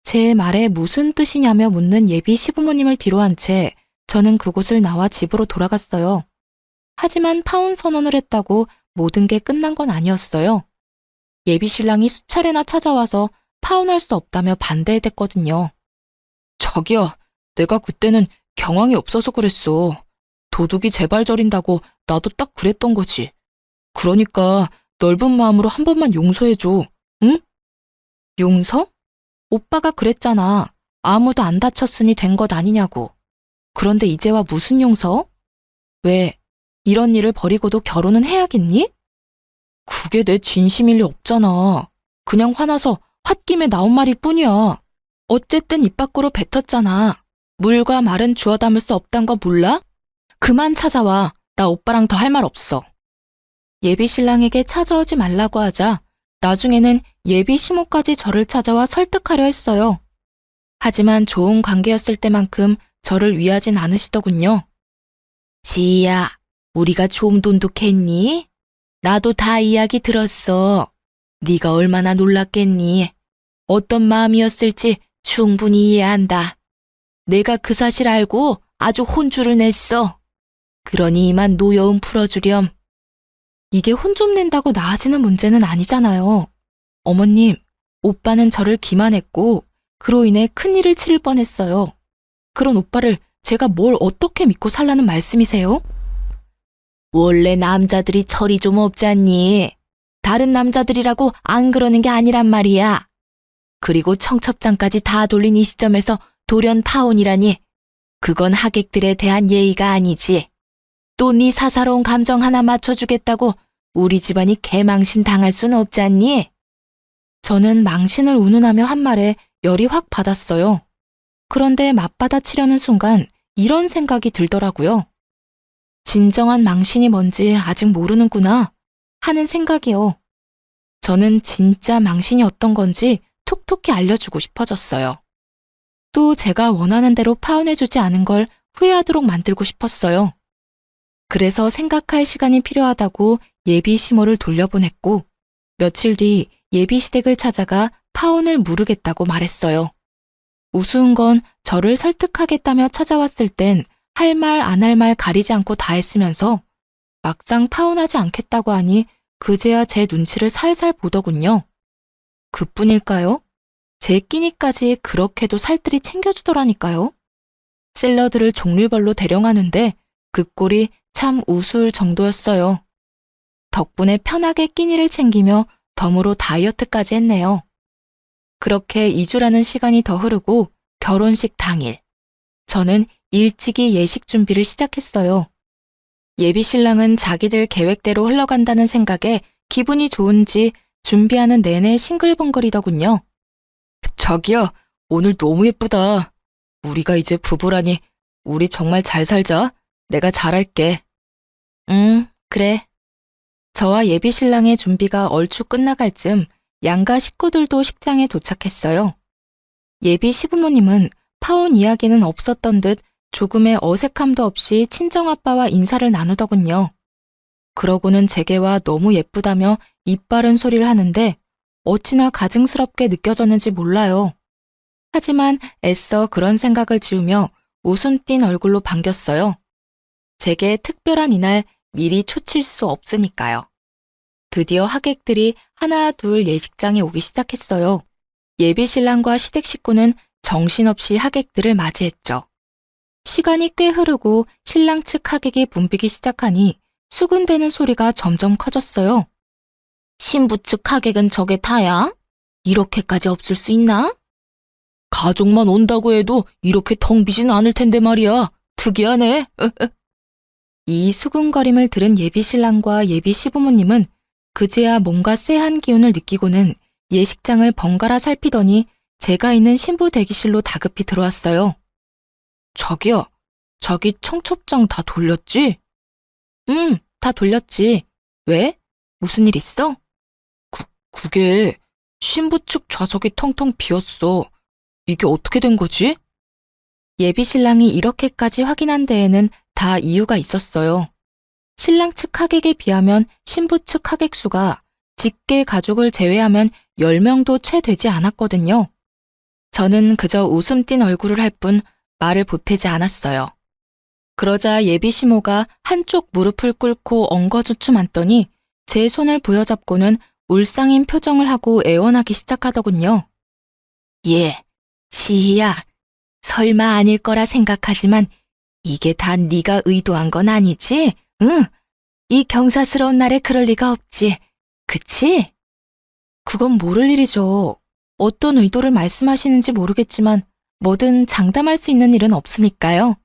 Speaker 1: 제 말에 무슨 뜻이냐며 묻는 예비 시부모님을 뒤로한 채 저는 그곳을 나와 집으로 돌아갔어요. 하지만 파혼 선언을 했다고 모든 게 끝난 건 아니었어요. 예비 신랑이 수차례나 찾아와서 파혼할 수 없다며 반대했거든요.
Speaker 2: 자기야, 내가 그때는 경황이 없어서 그랬어. 도둑이 제발 저린다고 나도 딱 그랬던 거지. 그러니까 넓은 마음으로 한 번만 용서해줘. 응?
Speaker 1: 용서? 오빠가 그랬잖아. 아무도 안 다쳤으니 된 것 아니냐고. 그런데 이제와 무슨 용서? 왜? 이런 일을 버리고도 결혼은 해야겠니?
Speaker 2: 그게 내 진심일 리 없잖아. 그냥 화나서 홧김에 나온 말일 뿐이야.
Speaker 1: 어쨌든 입 밖으로 뱉었잖아. 물과 말은 주워 담을 수 없단 거 몰라? 그만 찾아와. 나 오빠랑 더 할 말 없어. 예비 신랑에게 찾아오지 말라고 하자 나중에는 예비 시모까지 저를 찾아와 설득하려 했어요. 하지만 좋은 관계였을 때만큼 저를 위하진 않으시더군요. 지희야, 우리가 좀 돈독했니? 나도 다 이야기 들었어. 네가 얼마나 놀랐겠니? 어떤 마음이었을지 충분히 이해한다. 내가 그 사실 알고 아주 혼쭐을 냈어. 그러니 이만 노여움 풀어주렴. 이게 혼 좀 낸다고 나아지는 문제는 아니잖아요. 어머님, 오빠는 저를 기만했고 그로 인해 큰일을 치를 뻔했어요. 그런 오빠를 제가 뭘 어떻게 믿고 살라는 말씀이세요? 원래 남자들이 철이 좀 없잖니. 다른 남자들이라고 안 그러는 게 아니란 말이야. 그리고 청첩장까지 다 돌린 이 시점에서 돌연 파혼이라니. 그건 하객들에 대한 예의가 아니지. 또 네 사사로운 감정 하나 맞춰주겠다고 우리 집안이 개망신 당할 순 없지 않니? 저는 망신을 운운하며 한 말에 열이 확 받았어요. 그런데 맞받아치려는 순간 이런 생각이 들더라고요. 진정한 망신이 뭔지 아직 모르는구나 하는 생각이요. 저는 진짜 망신이 어떤 건지 톡톡히 알려주고 싶어졌어요. 또 제가 원하는 대로 파혼해주지 않은 걸 후회하도록 만들고 싶었어요. 그래서 생각할 시간이 필요하다고 예비 시모를 돌려보냈고 며칠 뒤 예비 시댁을 찾아가 파혼을 무르겠다고 말했어요. 우스운 건 저를 설득하겠다며 찾아왔을 땐 할 말 안 할 말 가리지 않고 다 했으면서 막상 파혼하지 않겠다고 하니 그제야 제 눈치를 살살 보더군요. 그뿐일까요? 제 끼니까지 그렇게도 살뜰히 챙겨주더라니까요. 샐러드를 종류별로 대령하는데 그 꼴이 참 우스울 정도였어요. 덕분에 편하게 끼니를 챙기며 덤으로 다이어트까지 했네요. 그렇게 2주라는 시간이 더 흐르고 결혼식 당일, 저는 일찍이 예식 준비를 시작했어요. 예비 신랑은 자기들 계획대로 흘러간다는 생각에 기분이 좋은지 준비하는 내내 싱글벙글이더군요.
Speaker 2: 자기야, 오늘 너무 예쁘다. 우리가 이제 부부라니 우리 정말 잘 살자. 내가 잘할게.
Speaker 1: 그래. 저와 예비 신랑의 준비가 얼추 끝나갈 즈음 양가 식구들도 식장에 도착했어요. 예비 시부모님은 파혼 이야기는 없었던 듯 조금의 어색함도 없이 친정아빠와 인사를 나누더군요. 그러고는 제게와 너무 예쁘다며 입 바른 소리를 하는데 어찌나 가증스럽게 느껴졌는지 몰라요. 하지만 애써 그런 생각을 지우며 웃음 띤 얼굴로 반겼어요. 제게 특별한 이날 미리 초칠 수 없으니까요. 드디어 하객들이 하나 둘 예식장에 오기 시작했어요. 예비 신랑과 시댁 식구는 정신없이 하객들을 맞이했죠. 시간이 꽤 흐르고 신랑 측 하객이 붐비기 시작하니 수군대는 소리가 점점 커졌어요. 신부 측 하객은 저게 다야? 이렇게까지 없을 수 있나?
Speaker 2: 가족만 온다고 해도 이렇게 텅 비진 않을 텐데 말이야. 특이하네.
Speaker 1: 이 수군거림을 들은 예비 신랑과 예비 시부모님은 그제야 뭔가 쎄한 기운을 느끼고는 예식장을 번갈아 살피더니 제가 있는 신부 대기실로 다급히 들어왔어요.
Speaker 2: 자기야, 자기 청첩장 다 돌렸지?
Speaker 1: 다 돌렸지. 왜? 무슨 일 있어?
Speaker 2: 그게 신부 측 좌석이 텅텅 비었어. 이게 어떻게 된 거지?
Speaker 1: 예비 신랑이 이렇게까지 확인한 데에는 다 이유가 있었어요. 신랑 측 하객에 비하면 신부 측 하객 수가 직계 가족을 제외하면 10명도 채 되지 않았거든요. 저는 그저 웃음 띤 얼굴을 할 뿐 말을 보태지 않았어요. 그러자 예비 시모가 한쪽 무릎을 꿇고 엉거주춤 앉더니 제 손을 부여잡고는 울상인 표정을 하고 애원하기 시작하더군요. 예, 지희야, 설마 아닐 거라 생각하지만 이게 다 네가 의도한 건 아니지? 응, 이 경사스러운 날에 그럴 리가 없지. 그치? 그건 모를 일이죠. 어떤 의도를 말씀하시는지 모르겠지만 뭐든 장담할 수 있는 일은 없으니까요.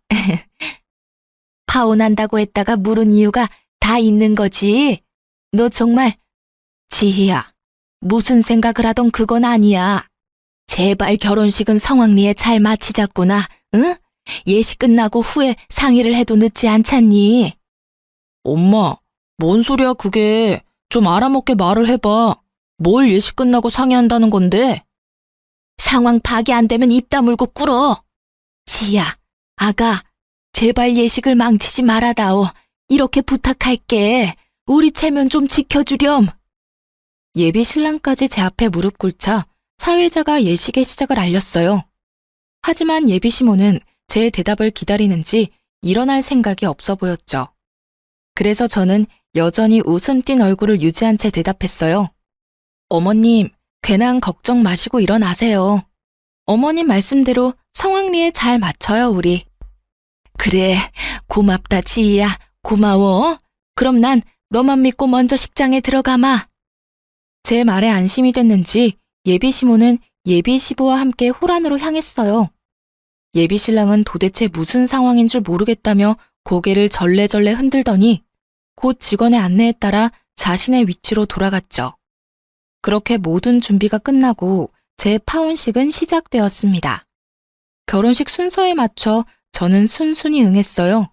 Speaker 1: 파혼한다고 했다가 물은 이유가 다 있는 거지. 너 정말, 지희야, 무슨 생각을 하던 그건 아니야. 제발 결혼식은 성황리에 잘 마치자꾸나, 응? 예식 끝나고 후에 상의를 해도 늦지 않잖니.
Speaker 2: 엄마, 뭔 소리야 그게. 좀 알아먹게 말을 해봐. 뭘 예식 끝나고 상의한다는 건데?
Speaker 1: 상황 파악이 안 되면 입 다물고 꿇어. 지희야, 아가, 제발 예식을 망치지 말아다오. 이렇게 부탁할게. 우리 체면 좀 지켜주렴. 예비 신랑까지 제 앞에 무릎 꿇자 사회자가 예식의 시작을 알렸어요. 하지만 예비 시모는 제 대답을 기다리는지 일어날 생각이 없어 보였죠. 그래서 저는 여전히 웃음 띤 얼굴을 유지한 채 대답했어요. 어머님, 괜한 걱정 마시고 일어나세요. 어머님 말씀대로 성황리에 잘 맞춰요, 우리. 그래, 고맙다, 지희야. 고마워. 그럼 난 너만 믿고 먼저 식장에 들어가마. 제 말에 안심이 됐는지 예비 시모는 예비 시부와 함께 호란으로 향했어요. 예비 신랑은 도대체 무슨 상황인 줄 모르겠다며 고개를 절레절레 흔들더니 곧 직원의 안내에 따라 자신의 위치로 돌아갔죠. 그렇게 모든 준비가 끝나고 제 파혼식은 시작되었습니다. 결혼식 순서에 맞춰 저는 순순히 응했어요.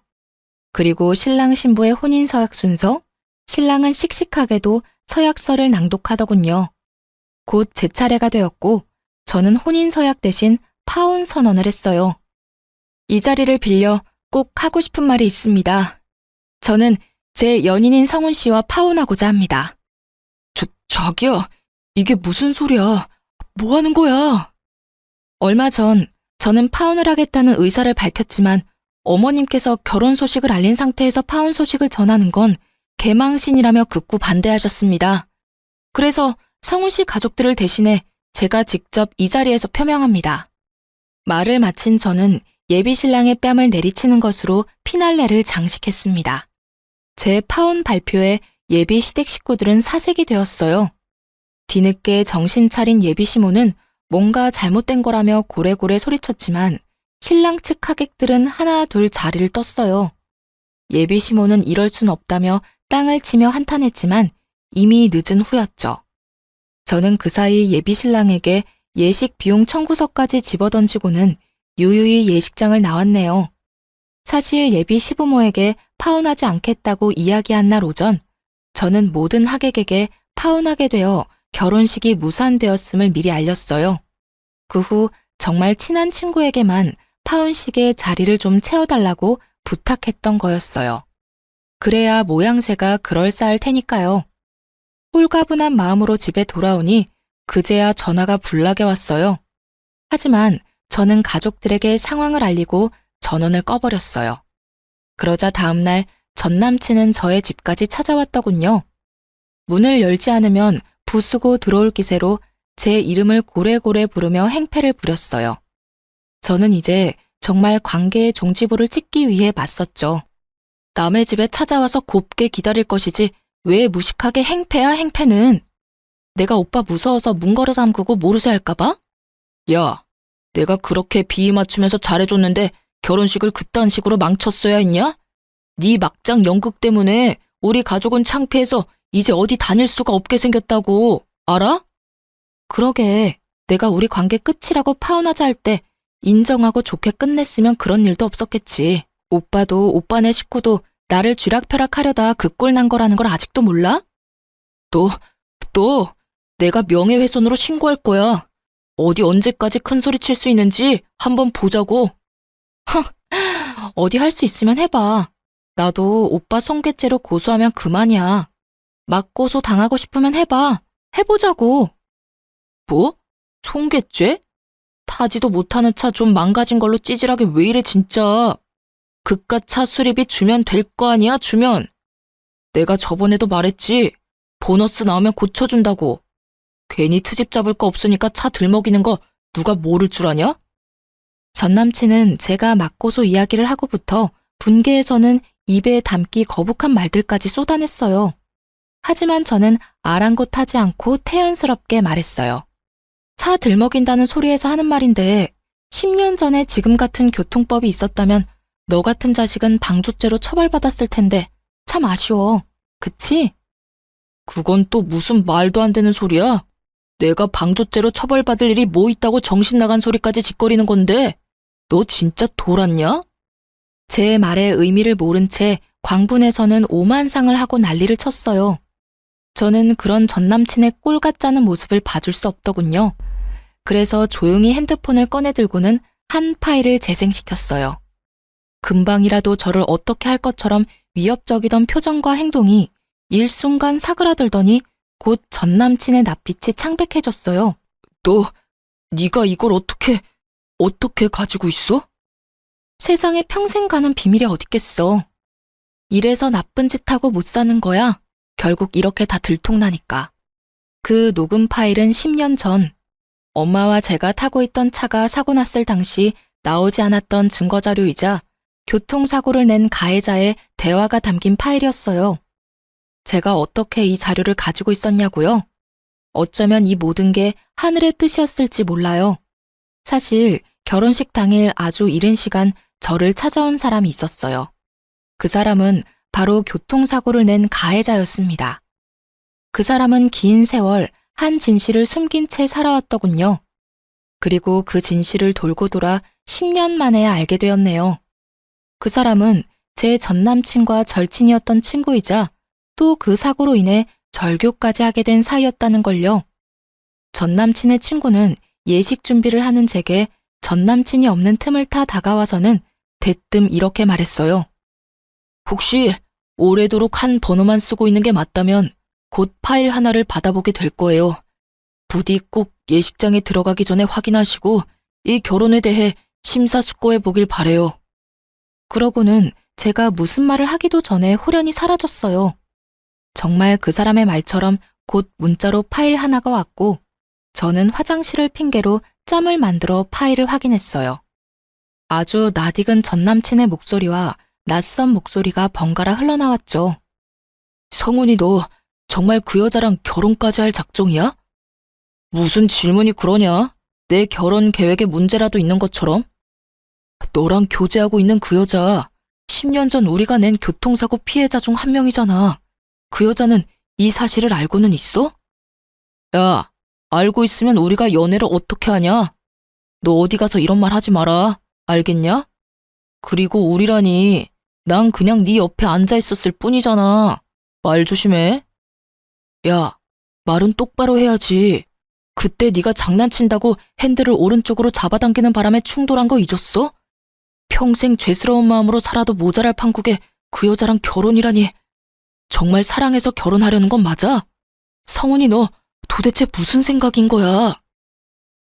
Speaker 1: 그리고 신랑 신부의 혼인 서약 순서, 신랑은 씩씩하게도 서약서를 낭독하더군요. 곧 제 차례가 되었고 저는 혼인 서약 대신 파혼 선언을 했어요. 이 자리를 빌려 꼭 하고 싶은 말이 있습니다. 저는 제 연인인 성훈 씨와 파혼하고자 합니다.
Speaker 2: 자기야, 이게 무슨 소리야. 뭐 하는 거야?
Speaker 1: 얼마 전 저는 파혼을 하겠다는 의사를 밝혔지만 어머님께서 결혼 소식을 알린 상태에서 파혼 소식을 전하는 건 개망신이라며 극구 반대하셨습니다. 그래서 성훈 씨 가족들을 대신해 제가 직접 이 자리에서 표명합니다. 말을 마친 저는 예비 신랑의 뺨을 내리치는 것으로 피날레를 장식했습니다. 제 파혼 발표에 예비 시댁 식구들은 사색이 되었어요. 뒤늦게 정신 차린 예비 시모는 뭔가 잘못된 거라며 고래고래 소리쳤지만 신랑 측 하객들은 하나 둘 자리를 떴어요. 예비 시모는 이럴 순 없다며 땅을 치며 한탄했지만 이미 늦은 후였죠. 저는 그 사이 예비 신랑에게 예식 비용 청구서까지 집어던지고는 유유히 예식장을 나왔네요. 사실 예비 시부모에게 파혼하지 않겠다고 이야기한 날 오전, 저는 모든 하객에게 파혼하게 되어 결혼식이 무산되었음을 미리 알렸어요. 그 후 정말 친한 친구에게만 파혼식에 자리를 좀 채워달라고 부탁했던 거였어요. 그래야 모양새가 그럴싸할 테니까요. 홀가분한 마음으로 집에 돌아오니 그제야 전화가 불나게 왔어요. 하지만 저는 가족들에게 상황을 알리고 전원을 꺼버렸어요. 그러자 다음날 전 남친은 저의 집까지 찾아왔더군요. 문을 열지 않으면 부수고 들어올 기세로 제 이름을 고래고래 부르며 행패를 부렸어요. 저는 이제 정말 관계의 종지부를 찍기 위해 맞섰죠. 남의 집에 찾아와서 곱게 기다릴 것이지 왜 무식하게 행패야 행패는. 내가 오빠 무서워서 문 걸어 잠그고 모르쇠 할까봐?
Speaker 2: 야, 내가 그렇게 비위 맞추면서 잘해줬는데 결혼식을 그딴 식으로 망쳤어야 했냐? 네 막장 연극 때문에 우리 가족은 창피해서 이제 어디 다닐 수가 없게 생겼다고. 알아?
Speaker 1: 그러게, 내가 우리 관계 끝이라고 파혼하자 할 때 인정하고 좋게 끝냈으면 그런 일도 없었겠지. 오빠도 오빠네 식구도 나를 쥐락펴락하려다 그 꼴 난 거라는 걸 아직도 몰라?
Speaker 2: 너 내가 명예훼손으로 신고할 거야. 어디 언제까지 큰 소리 칠 수 있는지 한번 보자고.
Speaker 1: 어디 할 수 있으면 해봐. 나도 오빠 손괴죄로 고소하면 그만이야. 맞고소 당하고 싶으면 해봐. 해보자고.
Speaker 2: 뭐? 손괴죄? 타지도 못하는 차 좀 망가진 걸로 찌질하게 왜 이래 진짜. 그깟 차 수리비 주면 될 거 아니야, 주면. 내가 저번에도 말했지. 보너스 나오면 고쳐준다고. 괜히 트집 잡을 거 없으니까 차 들먹이는 거 누가 모를 줄 아냐?
Speaker 1: 전 남친은 제가 맞고소 이야기를 하고부터 분개에서는 입에 담기 거북한 말들까지 쏟아냈어요. 하지만 저는 아랑곳하지 않고 태연스럽게 말했어요. 차 들먹인다는 소리에서 하는 말인데 10년 전에 지금 같은 교통법이 있었다면 너 같은 자식은 방조죄로 처벌받았을 텐데 참 아쉬워. 그치?
Speaker 2: 그건 또 무슨 말도 안 되는 소리야? 내가 방조죄로 처벌받을 일이 뭐 있다고 정신 나간 소리까지 짓거리는 건데 너 진짜 돌았냐?
Speaker 1: 제 말의 의미를 모른 채 광분에서는 오만상을 하고 난리를 쳤어요. 저는 그런 전남친의 꼴 같지 않은 모습을 봐줄 수 없더군요. 그래서 조용히 핸드폰을 꺼내들고는 한 파일을 재생시켰어요. 금방이라도 저를 어떻게 할 것처럼 위협적이던 표정과 행동이 일순간 사그라들더니 곧 전남친의 낯빛이 창백해졌어요.
Speaker 2: 네가 이걸 어떻게 가지고 있어?
Speaker 1: 세상에 평생 가는 비밀이 어딨겠어. 이래서 나쁜 짓 하고 못 사는 거야. 결국 이렇게 다 들통나니까. 그 녹음 파일은 10년 전 엄마와 제가 타고 있던 차가 사고 났을 당시 나오지 않았던 증거자료이자 교통사고를 낸 가해자의 대화가 담긴 파일이었어요. 제가 어떻게 이 자료를 가지고 있었냐고요? 어쩌면 이 모든 게 하늘의 뜻이었을지 몰라요. 사실 결혼식 당일 아주 이른 시간 저를 찾아온 사람이 있었어요. 그 사람은 바로 교통사고를 낸 가해자였습니다. 그 사람은 긴 세월 한 진실을 숨긴 채 살아왔더군요. 그리고 그 진실을 돌고 돌아 10년 만에 알게 되었네요. 그 사람은 제 전남친과 절친이었던 친구이자 또 그 사고로 인해 절교까지 하게 된 사이였다는 걸요. 전남친의 친구는 예식 준비를 하는 제게 전남친이 없는 틈을 타 다가와서는 대뜸 이렇게 말했어요.
Speaker 2: 혹시 오래도록 한 번호만 쓰고 있는 게 맞다면 곧 파일 하나를 받아보게 될 거예요. 부디 꼭 예식장에 들어가기 전에 확인하시고 이 결혼에 대해 심사숙고해 보길 바래요.
Speaker 1: 그러고는 제가 무슨 말을 하기도 전에 홀연히 사라졌어요. 정말 그 사람의 말처럼 곧 문자로 파일 하나가 왔고 저는 화장실을 핑계로 짬을 만들어 파일을 확인했어요. 아주 낯익은 전남친의 목소리와 낯선 목소리가 번갈아 흘러나왔죠.
Speaker 2: 성훈이 너 정말 그 여자랑 결혼까지 할 작정이야? 무슨 질문이 그러냐? 내 결혼 계획에 문제라도 있는 것처럼? 너랑 교제하고 있는 그 여자 10년 전 우리가 낸 교통사고 피해자 중 한 명이잖아. 그 여자는 이 사실을 알고는 있어? 야, 알고 있으면 우리가 연애를 어떻게 하냐? 너 어디 가서 이런 말 하지 마라. 알겠냐? 그리고 우리라니 난 그냥 네 옆에 앉아 있었을 뿐이잖아. 말 조심해. 야, 말은 똑바로 해야지. 그때 네가 장난친다고 핸들을 오른쪽으로 잡아당기는 바람에 충돌한 거 잊었어? 평생 죄스러운 마음으로 살아도 모자랄 판국에 그 여자랑 결혼이라니. 정말 사랑해서 결혼하려는 건 맞아? 성훈이 너 도대체 무슨 생각인 거야?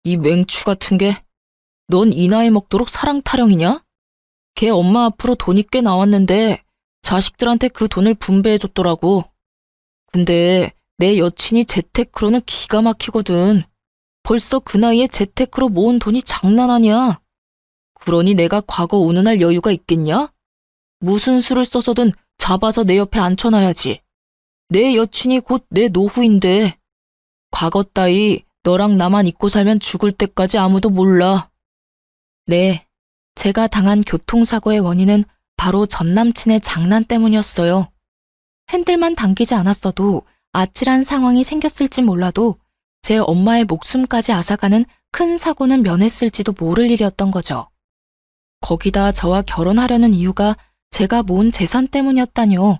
Speaker 2: 이 맹추 같은 게, 넌 이 나이 먹도록 사랑 타령이냐? 걔 엄마 앞으로 돈이 꽤 나왔는데 자식들한테 그 돈을 분배해줬더라고. 근데 내 여친이 재테크로는 기가 막히거든. 벌써 그 나이에 재테크로 모은 돈이 장난 아니야. 그러니 내가 과거 운운할 여유가 있겠냐? 무슨 수를 써서든 잡아서 내 옆에 앉혀놔야지. 내 여친이 곧 내 노후인데 과거 따위 너랑 나만 잊고 살면 죽을 때까지 아무도 몰라. 네,
Speaker 1: 제가 당한 교통사고의 원인은 바로 전 남친의 장난 때문이었어요. 핸들만 당기지 않았어도 아찔한 상황이 생겼을지 몰라도 제 엄마의 목숨까지 앗아가는 큰 사고는 면했을지도 모를 일이었던 거죠. 거기다 저와 결혼하려는 이유가 제가 모은 재산 때문이었다뇨.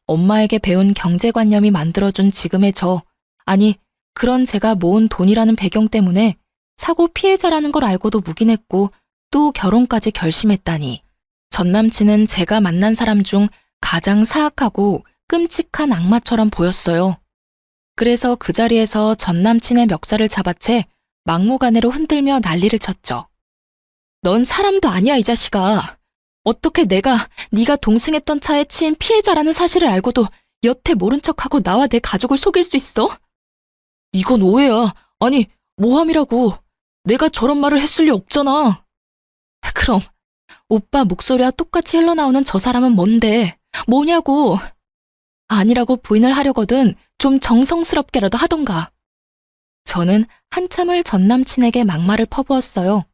Speaker 1: 엄마에게 배운 경제관념이 만들어준 지금의 아니, 그런 제가 모은 돈이라는 배경 때문에 사고 피해자라는 걸 알고도 묵인했고 또 결혼까지 결심했다니. 전 남친은 제가 만난 사람 중 가장 사악하고 끔찍한 악마처럼 보였어요. 그래서 그 자리에서 전 남친의 멱살을 잡아채 막무가내로 흔들며 난리를 쳤죠. 넌 사람도 아니야, 이 자식아. 어떻게 네가 동승했던 차에 치인 피해자라는 사실을 알고도 여태 모른 척하고 나와 내 가족을 속일 수 있어? 이건 오해야. 아니, 모함이라고. 내가 저런 말을 했을 리 없잖아. 그럼 오빠 목소리와 똑같이 흘러나오는 저 사람은 뭔데? 뭐냐고. 아니라고 부인을 하려거든 좀 정성스럽게라도 하던가. 저는 한참을 전 남친에게 막말을 퍼부었어요.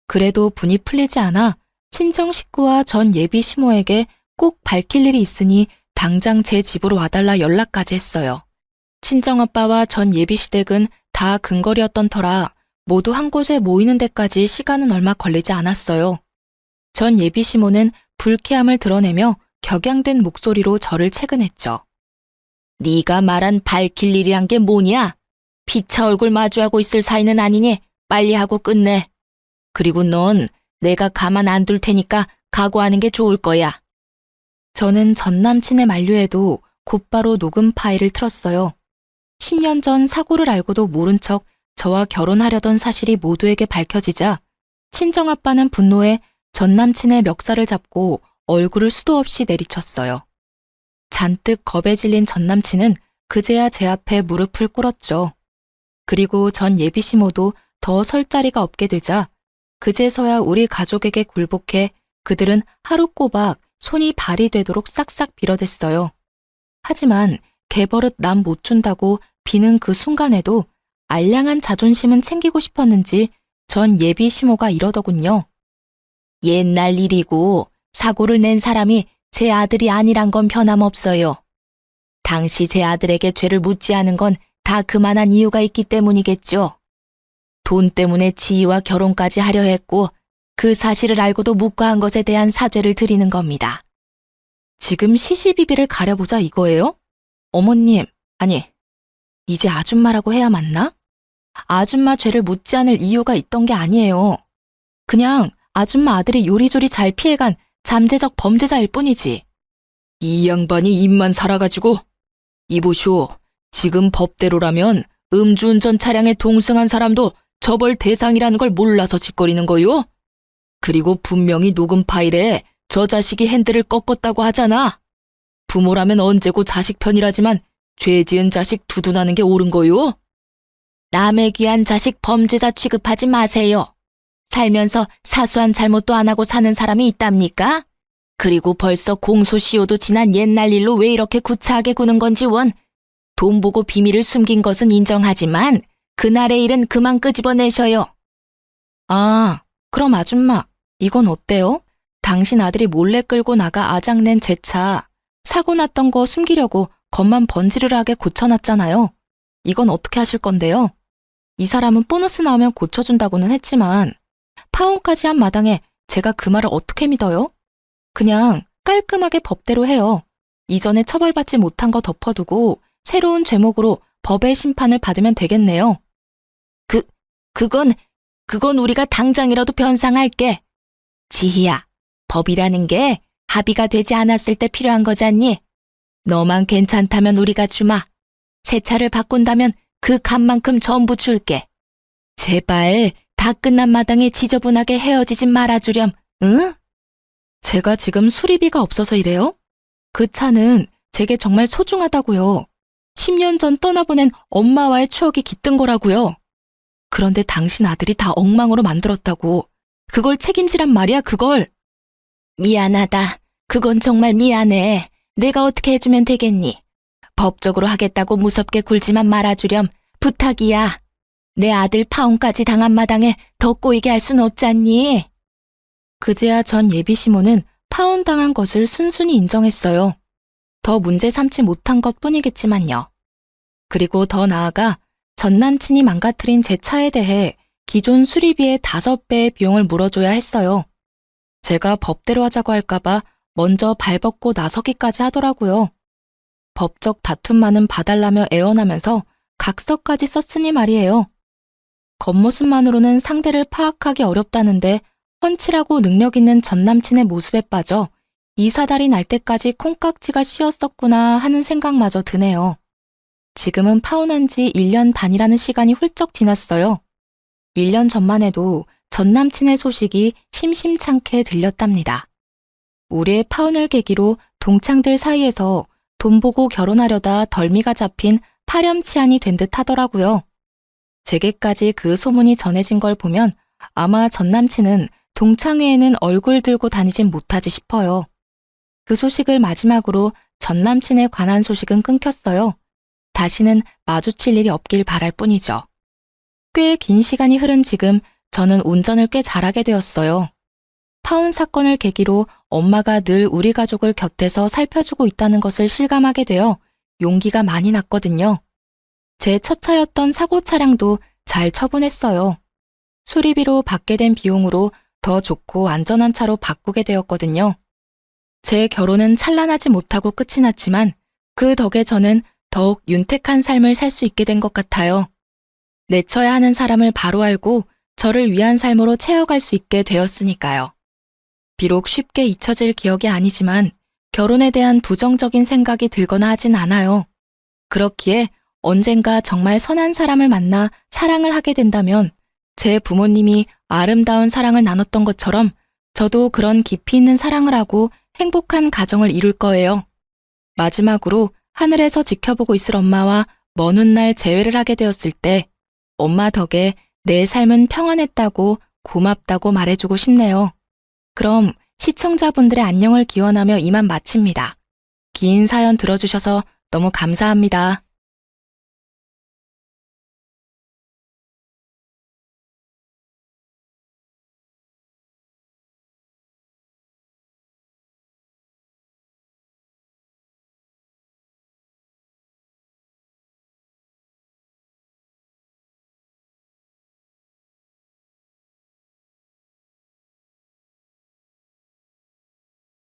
Speaker 1: 그래도 분이 풀리지 않아 친정 식구와 전 예비 시모에게 꼭 밝힐 일이 있으니 당장 제 집으로 와달라 연락까지 했어요. 친정아빠와 전 예비 시댁은 다 근거리였던 터라 모두 한 곳에 모이는 데까지 시간은 얼마 걸리지 않았어요. 전 예비 시모는 불쾌함을 드러내며 격양된 목소리로 저를 채근했죠. 네가 말한 밝힐 일이란 게 뭐냐? 피차 얼굴 마주하고 있을 사이는 아니니 빨리 하고 끝내. 그리고 넌 내가 가만 안 둘 테니까 각오하는 게 좋을 거야. 저는 전 남친의 만류에도 곧바로 녹음 파일을 틀었어요. 10년 전 사고를 알고도 모른 척 저와 결혼하려던 사실이 모두에게 밝혀지자 친정아빠는 분노에 전 남친의 멱살을 잡고 얼굴을 수도 없이 내리쳤어요. 잔뜩 겁에 질린 전 남친은 그제야 제 앞에 무릎을 꿇었죠. 그리고 전 예비 시모도 더 설 자리가 없게 되자 그제서야 우리 가족에게 굴복해 그들은 하루 꼬박 손이 발이 되도록 싹싹 빌어댔어요. 하지만 개버릇 남 못 준다고 비는 그 순간에도 알량한 자존심은 챙기고 싶었는지 전 예비 시모가 이러더군요. 옛날 일이고 사고를 낸 사람이 제 아들이 아니란 건 변함없어요. 당시 제 아들에게 죄를 묻지 않은 건 다 그만한 이유가 있기 때문이겠죠. 돈 때문에 지희와 결혼까지 하려 했고 그 사실을 알고도 묵과한 것에 대한 사죄를 드리는 겁니다. 지금 시시비비를 가려보자 이거예요? 어머님, 아니, 이제 아줌마라고 해야 맞나? 아줌마 죄를 묻지 않을 이유가 있던 게 아니에요. 그냥 아줌마 아들이 요리조리 잘 피해간 잠재적 범죄자일 뿐이지. 이 양반이 입만 살아가지고. 이보시오, 지금 법대로라면 음주운전 차량에 동승한 사람도 처벌 대상이라는 걸 몰라서 짓거리는 거요? 그리고 분명히 녹음 파일에 저 자식이 핸들을 꺾었다고 하잖아. 부모라면 언제고 자식 편이라지만 죄 지은 자식 두둔하는 게 옳은 거요? 남의 귀한 자식 범죄자 취급하지 마세요. 살면서 사소한 잘못도 안 하고 사는 사람이 있답니까? 그리고 벌써 공소시효도 지난 옛날 일로 왜 이렇게 구차하게 구는 건지 돈 보고 비밀을 숨긴 것은 인정하지만 그날의 일은 그만 끄집어내셔요. 아, 그럼 아줌마, 이건 어때요? 당신 아들이 몰래 끌고 나가 아작낸 제 차, 사고 났던 거 숨기려고 겉만 번지르르하게 고쳐놨잖아요. 이건 어떻게 하실 건데요? 이 사람은 보너스 나오면 고쳐준다고는 했지만 파혼까지 한 마당에 제가 그 말을 어떻게 믿어요? 그냥 깔끔하게 법대로 해요. 이전에 처벌받지 못한 거 덮어두고 새로운 죄목으로 법의 심판을 받으면 되겠네요. 그건 우리가 당장이라도 변상할게. 지희야, 법이라는 게 합의가 되지 않았을 때 필요한 거잖니? 너만 괜찮다면 우리가 주마. 새 차를 바꾼다면 그 값만큼 전부 줄게. 제발 다 끝난 마당에 지저분하게 헤어지진 말아주렴, 응? 제가 지금 수리비가 없어서 이래요? 그 차는 제게 정말 소중하다고요. 10년 전 떠나보낸 엄마와의 추억이 깃든 거라고요. 그런데 당신 아들이 다 엉망으로 만들었다고. 그걸 책임지란 말이야, 그걸. 미안하다. 그건 정말 미안해. 내가 어떻게 해주면 되겠니? 법적으로 하겠다고 무섭게 굴지만 말아주렴. 부탁이야. 내 아들 파혼까지 당한 마당에 더 꼬이게 할 순 없잖니? 그제야 전 예비 시모는 파혼당한 것을 순순히 인정했어요. 더 문제 삼지 못한 것 뿐이겠지만요. 그리고 더 나아가 전 남친이 망가뜨린 제 차에 대해 기존 수리비의 5배의 비용을 물어줘야 했어요. 제가 법대로 하자고 할까봐 먼저 발벗고 나서기까지 하더라고요. 법적 다툼만은 봐달라며 애원하면서 각서까지 썼으니 말이에요. 겉모습만으로는 상대를 파악하기 어렵다는데 훤칠하고 능력 있는 전 남친의 모습에 빠져 이 사달이 날 때까지 콩깍지가 씌었었구나 하는 생각마저 드네요. 지금은 파혼한 지 1년 반이라는 시간이 훌쩍 지났어요. 1년 전만 해도 전 남친의 소식이 심심찮게 들렸답니다. 우리의 파혼을 계기로 동창들 사이에서 돈 보고 결혼하려다 덜미가 잡힌 파렴치한이 된 듯 하더라고요. 제게까지 그 소문이 전해진 걸 보면 아마 전 남친은 동창회에는 얼굴 들고 다니진 못하지 싶어요. 그 소식을 마지막으로 전 남친에 관한 소식은 끊겼어요. 다시는 마주칠 일이 없길 바랄 뿐이죠. 꽤 긴 시간이 흐른 지금 저는 운전을 꽤 잘하게 되었어요. 파혼 사건을 계기로 엄마가 늘 우리 가족을 곁에서 살펴주고 있다는 것을 실감하게 되어 용기가 많이 났거든요. 제 첫 차였던 사고 차량도 잘 처분했어요. 수리비로 받게 된 비용으로 더 좋고 안전한 차로 바꾸게 되었거든요. 제 결혼은 찬란하지 못하고 끝이 났지만 그 덕에 저는 더욱 윤택한 삶을 살 수 있게 된 것 같아요. 내쳐야 하는 사람을 바로 알고 저를 위한 삶으로 채워갈 수 있게 되었으니까요. 비록 쉽게 잊혀질 기억이 아니지만 결혼에 대한 부정적인 생각이 들거나 하진 않아요. 그렇기에 언젠가 정말 선한 사람을 만나 사랑을 하게 된다면 제 부모님이 아름다운 사랑을 나눴던 것처럼 저도 그런 깊이 있는 사랑을 하고 행복한 가정을 이룰 거예요. 마지막으로 하늘에서 지켜보고 있을 엄마와 먼 훗날 재회를 하게 되었을 때 엄마 덕에 내 삶은 평안했다고 고맙다고 말해주고 싶네요. 그럼 시청자분들의 안녕을 기원하며 이만 마칩니다. 긴 사연 들어주셔서 너무 감사합니다.